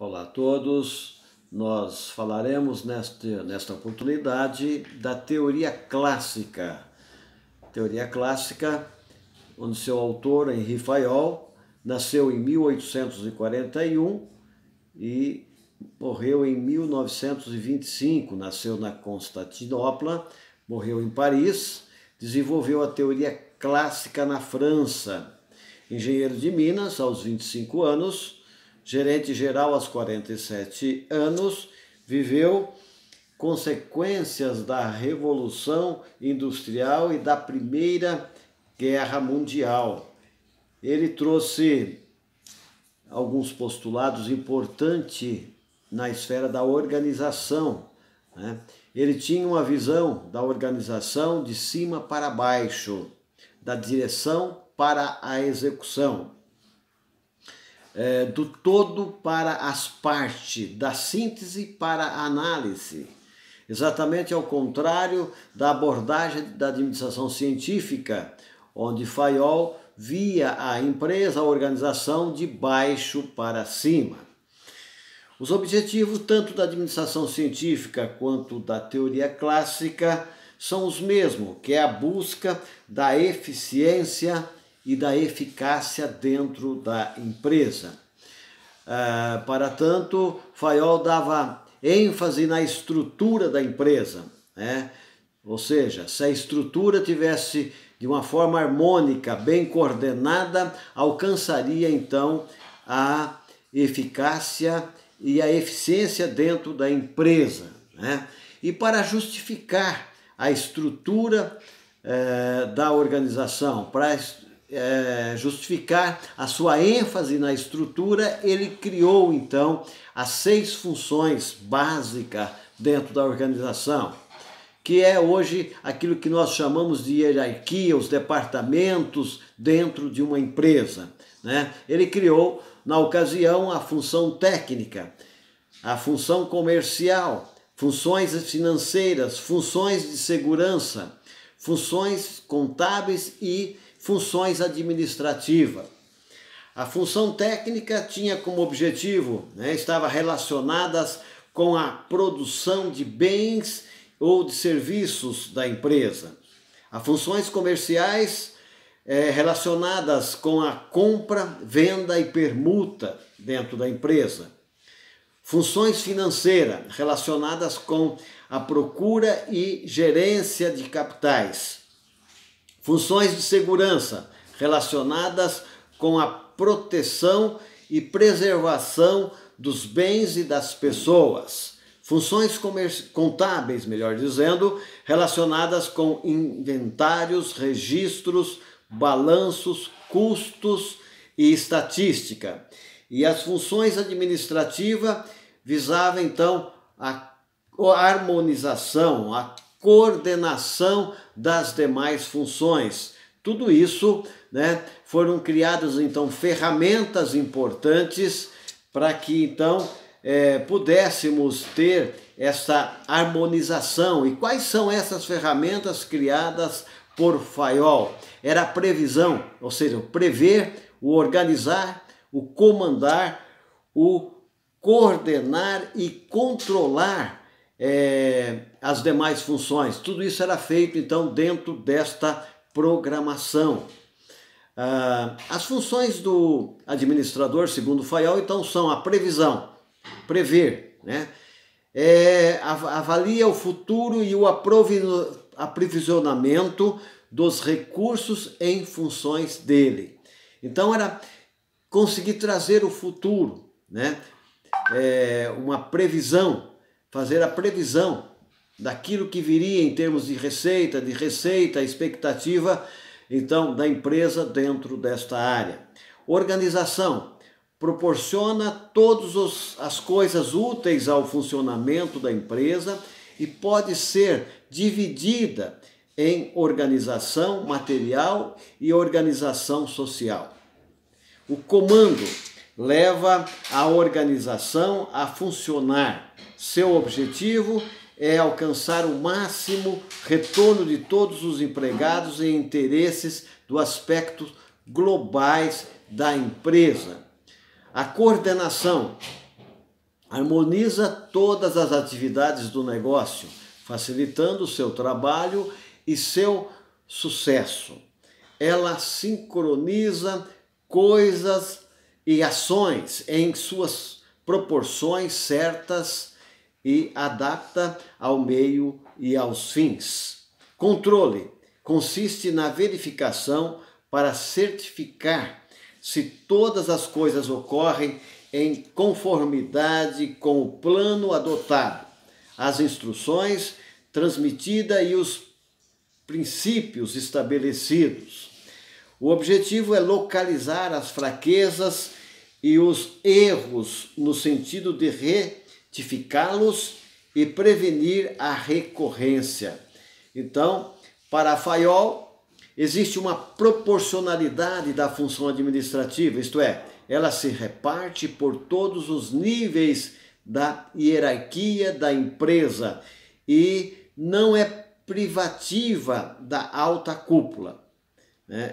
Olá a todos, nós falaremos nesta oportunidade da teoria clássica. Teoria clássica, onde seu autor, Henri Fayol, nasceu em 1841 e morreu em 1925. Nasceu na Constantinopla, morreu em Paris, desenvolveu a teoria clássica na França. Engenheiro de Minas, aos 25 anos, gerente geral aos 47 anos, viveu consequências da Revolução Industrial e da Primeira Guerra Mundial. Ele trouxe alguns postulados importantes na esfera da organização, né? Ele tinha uma visão da organização de cima para baixo, da direção para a execução. Do todo para as partes, da síntese para a análise. Exatamente ao contrário da abordagem da administração científica, onde Fayol via a empresa, a organização de baixo para cima. Os objetivos tanto da administração científica quanto da teoria clássica são os mesmos, que é a busca da eficiência e da eficácia dentro da empresa. Para tanto, Fayol dava ênfase na estrutura da empresa, né? Ou seja, se a estrutura tivesse de uma forma harmônica, bem coordenada, alcançaria então a eficácia e a eficiência dentro da empresa, né? E para justificar a estrutura da organização, para justificar a sua ênfase na estrutura, ele criou então as 6 funções básicas dentro da organização, que é hoje aquilo que nós chamamos de hierarquia, os departamentos dentro de uma empresa, né? Ele criou, na ocasião, a função técnica, a função comercial, funções financeiras, funções de segurança, funções contábeis e funções administrativas. A função técnica tinha como objetivo, estava relacionadas com a produção de bens ou de serviços da empresa. As funções comerciais relacionadas com a compra, venda e permuta dentro da empresa. Funções financeiras relacionadas com a procura e gerência de capitais. Funções de segurança relacionadas com a proteção e preservação dos bens e das pessoas. Funções contábeis, melhor dizendo, relacionadas com inventários, registros, balanços, custos e estatística. E as funções administrativas visavam então a harmonização, a coordenação das demais funções. Tudo isso, foram criadas então ferramentas importantes para que então pudéssemos ter essa harmonização. E quais são essas ferramentas criadas por Fayol? Era a previsão, ou seja, o prever, o organizar, o comandar, o coordenar e controlar as demais funções. Tudo isso era feito então dentro desta programação. As funções do administrador, segundo Fayol, então são a previsão, prever, avalia o futuro e o aprovisionamento dos recursos em funções dele. Então era conseguir trazer o futuro, uma previsão, fazer a previsão daquilo que viria em termos de receita, expectativa, então, da empresa dentro desta área. Organização proporciona todas as coisas úteis ao funcionamento da empresa e pode ser dividida em organização material e organização social. O comando leva a organização a funcionar. Seu objetivo é alcançar o máximo retorno de todos os empregados em interesses do aspecto globais da empresa. A coordenação harmoniza todas as atividades do negócio, facilitando o seu trabalho e seu sucesso. Ela sincroniza coisas e ações em suas proporções certas e adapta ao meio e aos fins. Controle consiste na verificação para certificar se todas as coisas ocorrem em conformidade com o plano adotado, as instruções transmitidas e os princípios estabelecidos. O objetivo é localizar as fraquezas e os erros no sentido de retificá-los e prevenir a recorrência. Então, para Fayol, existe uma proporcionalidade da função administrativa, isto é, ela se reparte por todos os níveis da hierarquia da empresa e não é privativa da alta cúpula.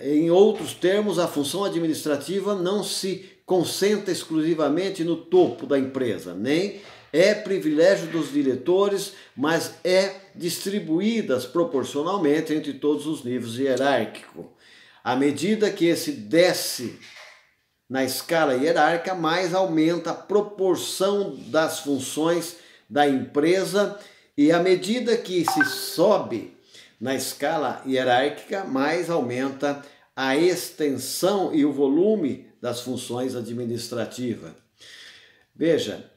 Em outros termos, a função administrativa não se concentra exclusivamente no topo da empresa, nem é privilégio dos diretores, mas é distribuídas proporcionalmente entre todos os níveis hierárquicos. À medida que esse desce na escala hierárquica, mais aumenta a proporção das funções da empresa e à medida que se sobe na escala hierárquica, mais aumenta a extensão e o volume das funções administrativas. Veja,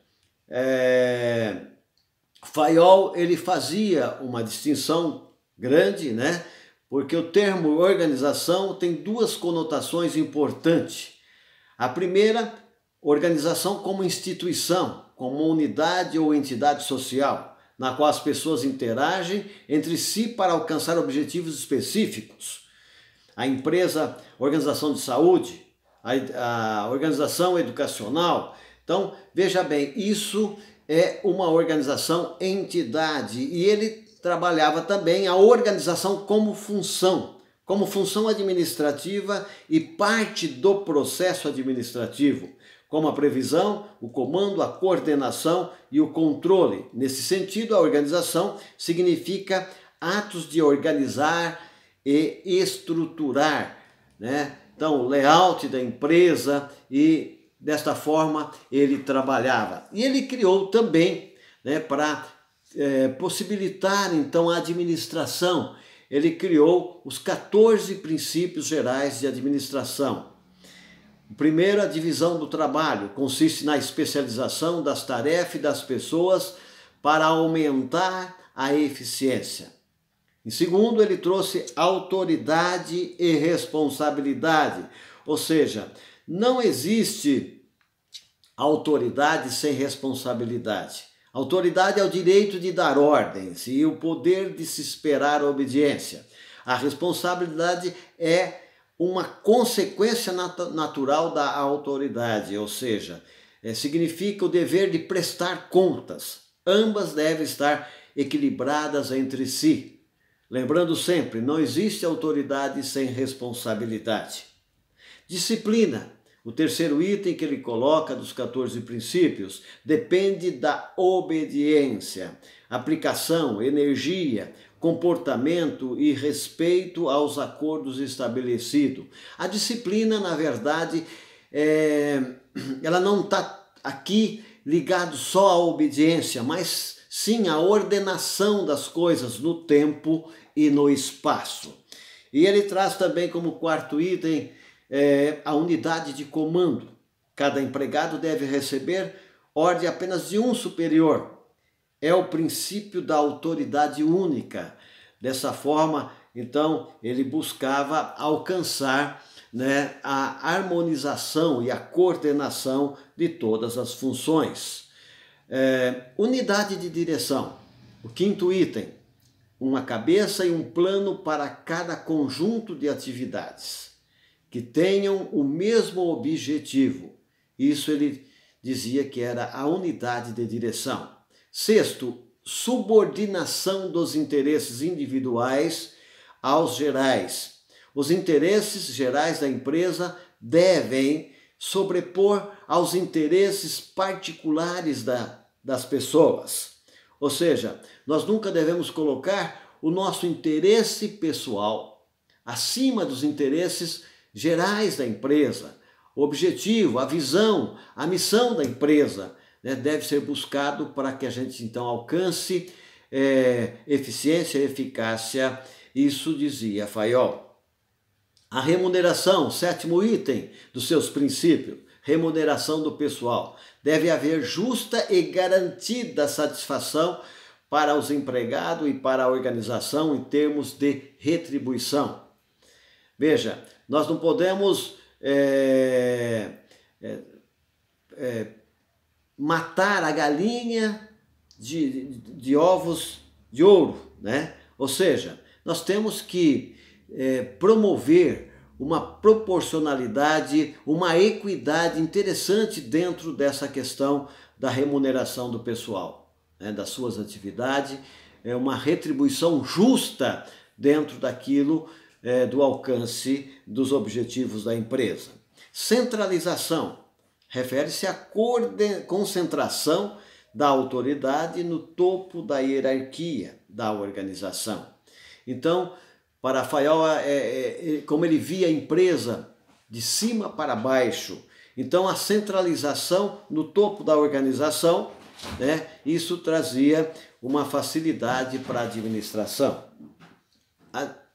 Fayol ele fazia uma distinção grande, né? Porque o termo organização tem duas conotações importantes. A primeira, organização como instituição, como unidade ou entidade social, na qual as pessoas interagem entre si para alcançar objetivos específicos. A empresa, organização de saúde, a organização educacional. Então, veja bem, isso é uma organização entidade e ele trabalhava também a organização como função administrativa e parte do processo administrativo, como a previsão, o comando, a coordenação e o controle. Nesse sentido, a organização significa atos de organizar e estruturar, né? Então, o layout da empresa e desta forma ele trabalhava. E ele criou também, né, para possibilitar então a administração, ele criou os 14 princípios gerais de administração. O primeiro, a divisão do trabalho, consiste na especialização das tarefas e das pessoas para aumentar a eficiência. Em segundo, ele trouxe autoridade e responsabilidade, ou seja, não existe autoridade sem responsabilidade. Autoridade é o direito de dar ordens e o poder de se esperar a obediência. A responsabilidade é uma consequência natural da autoridade, ou seja, significa o dever de prestar contas. Ambas devem estar equilibradas entre si. Lembrando sempre, não existe autoridade sem responsabilidade. Disciplina, o terceiro item que ele coloca dos 14 princípios, depende da obediência, aplicação, energia, comportamento e respeito aos acordos estabelecidos. A disciplina, na verdade, ela não está aqui ligado só à obediência, mas sim à ordenação das coisas no tempo e no espaço. E ele traz também como quarto item a unidade de comando. Cada empregado deve receber ordem apenas de um superior. É o princípio da autoridade única. Dessa forma, então, ele buscava alcançar, né, a harmonização e a coordenação de todas as funções. Unidade de direção. O quinto item, uma cabeça e um plano para cada conjunto de atividades que tenham o mesmo objetivo. Isso ele dizia que era a unidade de direção. Sexto, subordinação dos interesses individuais aos gerais. Os interesses gerais da empresa devem sobrepor aos interesses particulares das pessoas. Ou seja, nós nunca devemos colocar o nosso interesse pessoal acima dos interesses gerais da empresa. O objetivo, a visão, a missão da empresa, né, deve ser buscado para que a gente então alcance eficiência, eficácia. Isso dizia Fayol. A remuneração, 7º item dos seus princípios, remuneração do pessoal. Deve haver justa e garantida satisfação para os empregados e para a organização em termos de retribuição. Veja, nós não podemos matar a galinha de ovos de ouro, né? Ou seja, nós temos que promover uma proporcionalidade, uma equidade interessante dentro dessa questão da remuneração do pessoal, né, das suas atividades, uma retribuição justa dentro daquilo do alcance dos objetivos da empresa. Centralização refere-se à concentração da autoridade no topo da hierarquia da organização. Então, para Fayol, como ele via a empresa de cima para baixo, então a centralização no topo da organização, né, isso trazia uma facilidade para a administração.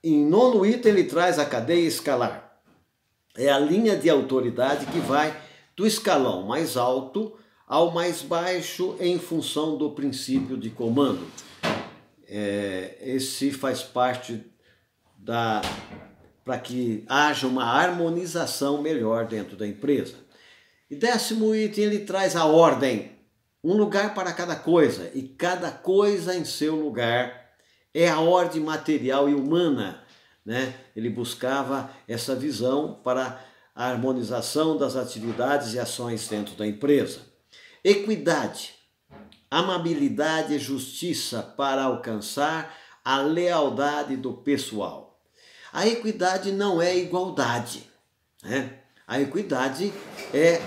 Em 9º item ele traz a cadeia escalar. É a linha de autoridade que vai do escalão mais alto ao mais baixo em função do princípio de comando. Esse faz parte para que haja uma harmonização melhor dentro da empresa. E 10º item ele traz a ordem, um lugar para cada coisa e cada coisa em seu lugar. É a ordem material e humana, né? Ele buscava essa visão para a harmonização das atividades e ações dentro da empresa. Equidade, amabilidade e justiça para alcançar a lealdade do pessoal. A equidade não é igualdade, né? A equidade é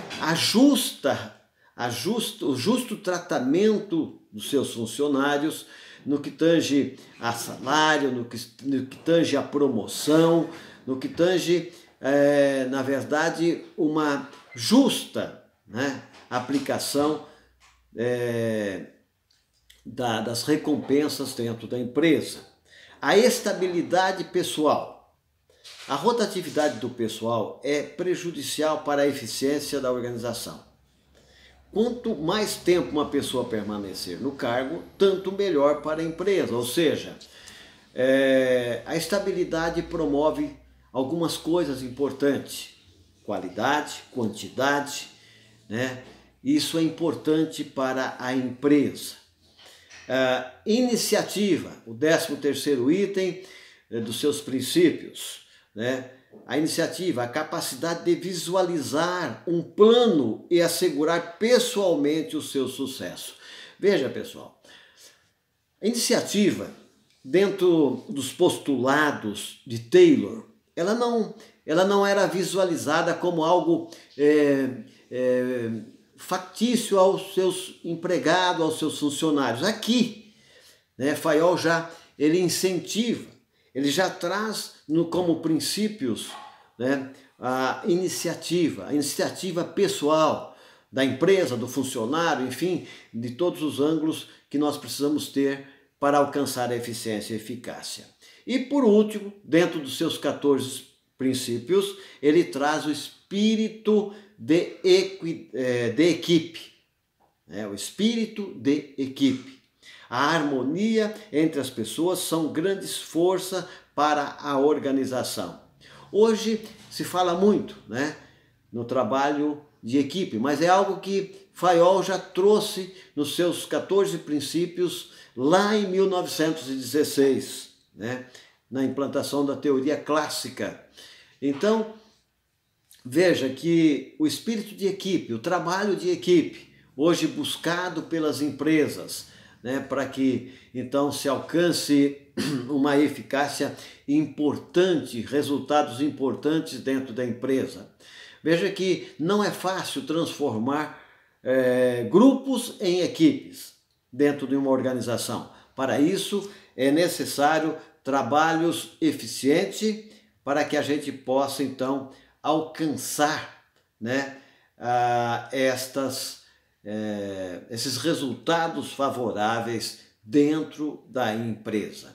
o justo tratamento dos seus funcionários no que tange a salário, no que tange a promoção, no que tange, na verdade, uma justa, né, aplicação das recompensas dentro da empresa. A estabilidade pessoal. A rotatividade do pessoal é prejudicial para a eficiência da organização. Quanto mais tempo uma pessoa permanecer no cargo, tanto melhor para a empresa. Ou seja, a estabilidade promove algumas coisas importantes. Qualidade, quantidade, né? Isso é importante para a empresa. Iniciativa, o 13º item dos seus princípios, né? A iniciativa, a capacidade de visualizar um plano e assegurar pessoalmente o seu sucesso. Veja, pessoal, a iniciativa, dentro dos postulados de Taylor, ela não era visualizada como algo factício aos seus empregados, aos seus funcionários. Aqui, né, Fayol ele incentiva, ele já traz como princípios, né, a iniciativa pessoal da empresa, do funcionário, enfim, de todos os ângulos que nós precisamos ter para alcançar a eficiência e eficácia. E por último, dentro dos seus 14 princípios, ele traz o espírito de equipe, né? O espírito de equipe. A harmonia entre as pessoas são grandes forças para a organização. Hoje se fala muito, né, no trabalho de equipe, mas é algo que Fayol já trouxe nos seus 14 princípios lá em 1916, né, na implantação da teoria clássica. Então, veja que o espírito de equipe, o trabalho de equipe, hoje buscado pelas empresas, né, para que então se alcance uma eficácia importante, resultados importantes dentro da empresa. Veja que não é fácil transformar grupos em equipes dentro de uma organização. Para isso é necessário trabalhos eficientes para que a gente possa então alcançar, né, esses resultados favoráveis dentro da empresa.